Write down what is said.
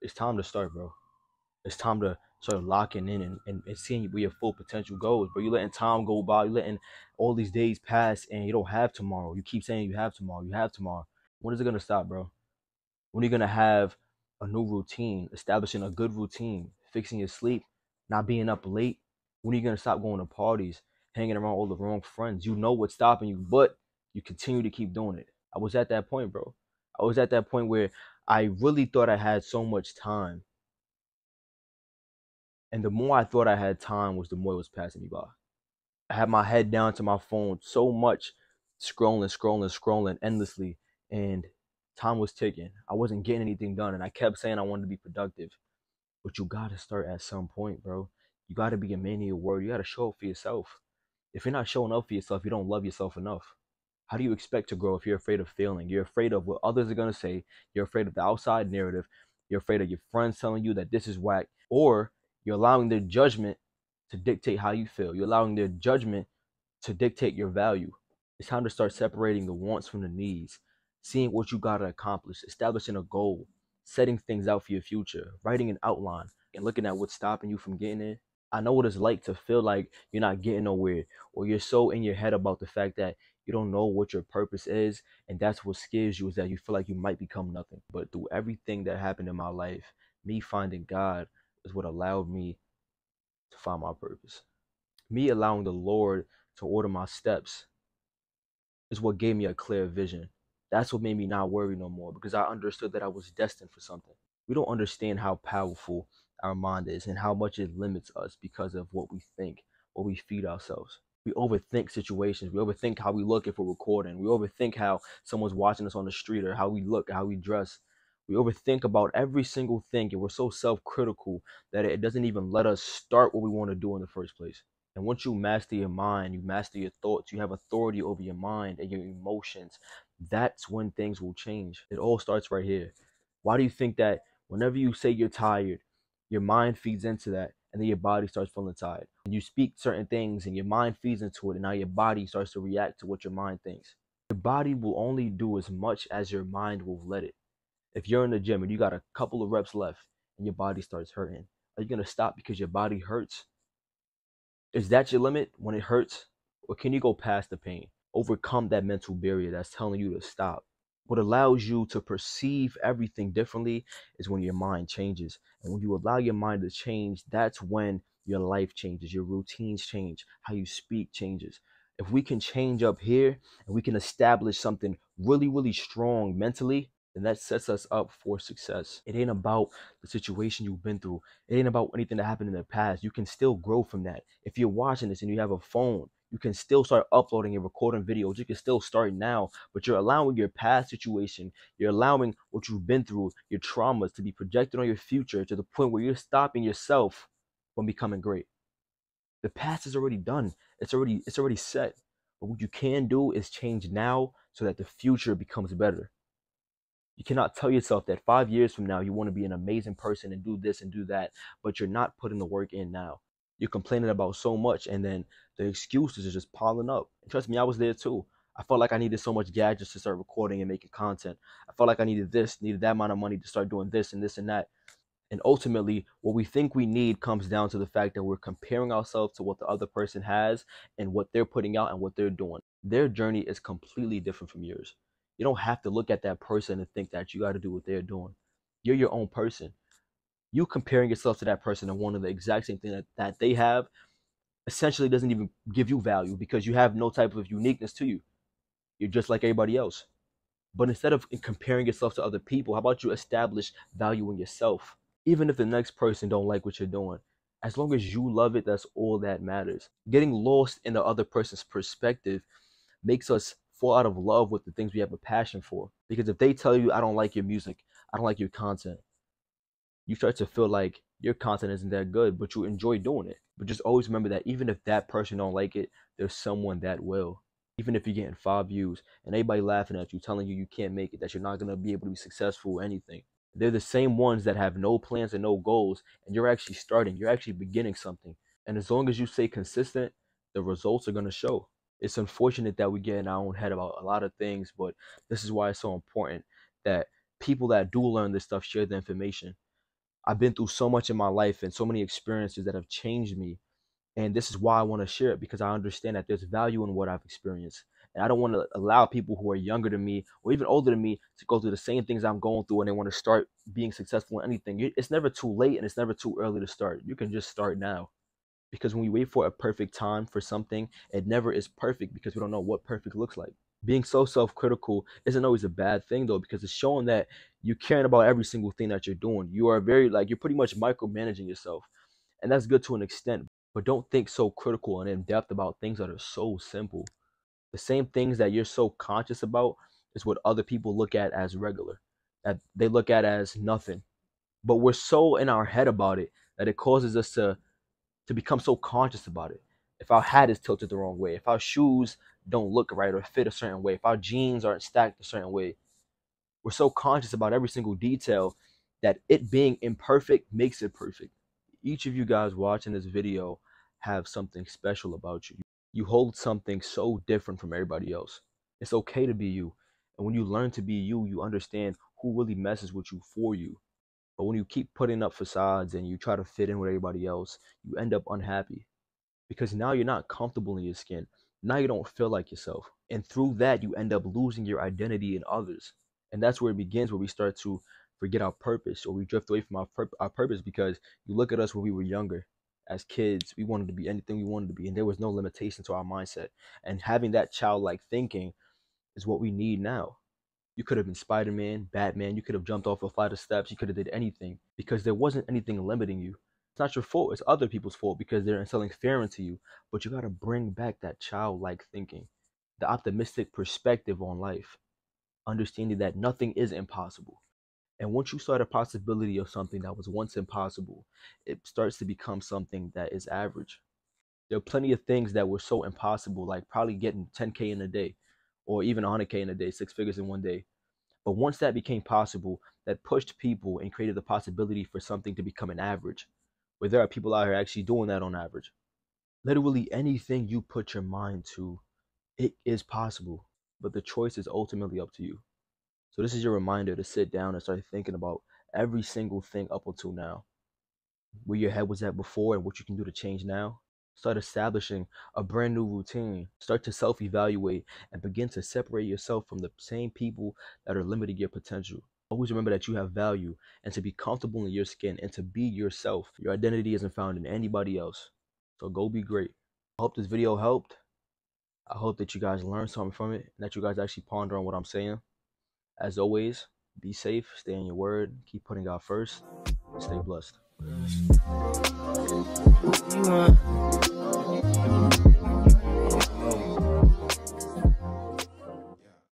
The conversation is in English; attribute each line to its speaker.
Speaker 1: It's time to start, bro. It's time to start locking in and seeing where your full potential goes. But you're letting time go by, you're letting all these days pass, and you don't have tomorrow. You keep saying you have tomorrow, you have tomorrow. When is it gonna stop, bro? When are you gonna have a new routine, establishing a good routine, fixing your sleep, not being up late? When are you gonna stop going to parties, hanging around all the wrong friends? You know what's stopping you, but you continue to keep doing it. I was at that point, bro. I was at that point where I really thought I had so much time. And the more I thought I had time was the more it was passing me by. I had my head down to my phone so much, scrolling endlessly, and time was ticking. I wasn't getting anything done, and I kept saying I wanted to be productive. But you gotta start at some point, bro. You gotta be a man of your word. You gotta show up for yourself. If you're not showing up for yourself, you don't love yourself enough. How do you expect to grow if you're afraid of failing? You're afraid of what others are gonna say. You're afraid of the outside narrative. You're afraid of your friends telling you that this is whack, or you're allowing their judgment to dictate how you feel. You're allowing their judgment to dictate your value. It's time to start separating the wants from the needs, seeing what you got to accomplish, establishing a goal, setting things out for your future, writing an outline, and looking at what's stopping you from getting it. I know what it's like to feel like you're not getting nowhere, or you're so in your head about the fact that you don't know what your purpose is, and that's what scares you, is that you feel like you might become nothing. But through everything that happened in my life, me finding God is what allowed me to find my purpose. Me allowing the Lord to order my steps is what gave me a clear vision. That's what made me not worry no more, because I understood that I was destined for something. We don't understand how powerful our mind is and how much it limits us because of what we think, what we feed ourselves. We overthink situations. We overthink how we look if we're recording. We overthink how someone's watching us on the street, or how we look, how we dress. We overthink about every single thing, and we're so self-critical that it doesn't even let us start what we want to do in the first place. And once you master your mind, you master your thoughts, you have authority over your mind and your emotions, that's when things will change. It all starts right here. Why do you think that whenever you say you're tired, your mind feeds into that, and then your body starts feeling tired? And you speak certain things and your mind feeds into it, and now your body starts to react to what your mind thinks. Your body will only do as much as your mind will let it. If you're in the gym and you got a couple of reps left and your body starts hurting, are you going to stop because your body hurts? Is that your limit when it hurts? Or can you go past the pain? Overcome that mental barrier that's telling you to stop. What allows you to perceive everything differently is when your mind changes. And when you allow your mind to change, that's when your life changes, your routines change, how you speak changes. If we can change up here and we can establish something really, really strong mentally, then that sets us up for success. It ain't about the situation you've been through. It ain't about anything that happened in the past. You can still grow from that. If you're watching this and you have a phone, you can still start uploading and recording videos. You can still start now, but you're allowing your past situation, you're allowing what you've been through, your traumas, to be projected on your future to the point where you're stopping yourself from becoming great. The past is already done. It's already set. But what you can do is change now so that the future becomes better. You cannot tell yourself that 5 years from now you want to be an amazing person and do this and do that, but you're not putting the work in now. You're complaining about so much, and then the excuses are just piling up. And trust me, I was there too. I felt like I needed so much gadgets to start recording and making content. I felt like I needed this, needed that amount of money to start doing this and this and that. And ultimately, what we think we need comes down to the fact that we're comparing ourselves to what the other person has and what they're putting out and what they're doing. Their journey is completely different from yours. You don't have to look at that person and think that you got to do what they're doing. You're your own person. You comparing yourself to that person and wanting the exact same thing that they have essentially doesn't even give you value, because you have no type of uniqueness to you. You're just like everybody else. But instead of comparing yourself to other people, how about you establish value in yourself? Even if the next person don't like what you're doing, as long as you love it, that's all that matters. Getting lost in the other person's perspective makes us fall out of love with the things we have a passion for. Because if they tell you, I don't like your music, I don't like your content, you start to feel like your content isn't that good, but you enjoy doing it. But just always remember that even if that person don't like it, there's someone that will. Even if you're getting 5 views and everybody laughing at you, telling you you can't make it, that you're not gonna be able to be successful or anything, they're the same ones that have no plans and no goals, and you're actually starting, you're actually beginning something. And as long as you stay consistent, the results are gonna show. It's unfortunate that we get in our own head about a lot of things, but this is why it's so important that people that do learn this stuff share the information. I've been through so much in my life and so many experiences that have changed me. And this is why I want to share it, because I understand that there's value in what I've experienced. And I don't want to allow people who are younger than me or even older than me to go through the same things I'm going through and they want to start being successful in anything. It's never too late and it's never too early to start. You can just start now. Because when we wait for a perfect time for something, it never is perfect because we don't know what perfect looks like. Being so self-critical isn't always a bad thing though, because it's showing that you caring about every single thing that you're doing. You are very like you're pretty much micromanaging yourself. And that's good to an extent, but don't think so critical and in depth about things that are so simple. The same things that you're so conscious about is what other people look at as regular, that they look at as nothing. But we're so in our head about it that it causes us to become so conscious about it. If our hat is tilted the wrong way, if our shoes don't look right or fit a certain way, if our jeans aren't stacked a certain way, we're so conscious about every single detail that it being imperfect makes it perfect. Each of you guys watching this video have something special about you. You hold something so different from everybody else. It's okay to be you. And when you learn to be you, you understand who really messes with you for you. But when you keep putting up facades and you try to fit in with everybody else, you end up unhappy because now you're not comfortable in your skin. Now you don't feel like yourself. And through that, you end up losing your identity in others. And that's where it begins, where we start to forget our purpose or we drift away from our purpose because you look at us when we were younger. As kids, we wanted to be anything we wanted to be, and there was no limitation to our mindset. And having that childlike thinking is what we need now. You could have been Spider-Man, Batman, you could have jumped off a flight of steps, you could have did anything because there wasn't anything limiting you. It's not your fault, it's other people's fault because they're instilling fear into you. But you gotta bring back that childlike thinking, the optimistic perspective on life, understanding that nothing is impossible. And once you start a possibility of something that was once impossible, it starts to become something that is average. There are plenty of things that were so impossible, like probably getting 10K in a day or even 100K in a day, 6 figures in one day. But once that became possible, that pushed people and created the possibility for something to become an average, where there are people out here actually doing that on average. Literally anything you put your mind to, it is possible, but the choice is ultimately up to you. So this is your reminder to sit down and start thinking about every single thing up until now, where your head was at before and what you can do to change now. Start establishing a brand new routine. Start to self-evaluate and begin to separate yourself from the same people that are limiting your potential. Always remember that you have value and to be comfortable in your skin and to be yourself. Your identity isn't found in anybody else. So go be great. I hope this video helped. I hope that you guys learned something from it and that you guys actually ponder on what I'm saying. As always, be safe, stay in your word, keep putting God first, and stay blessed.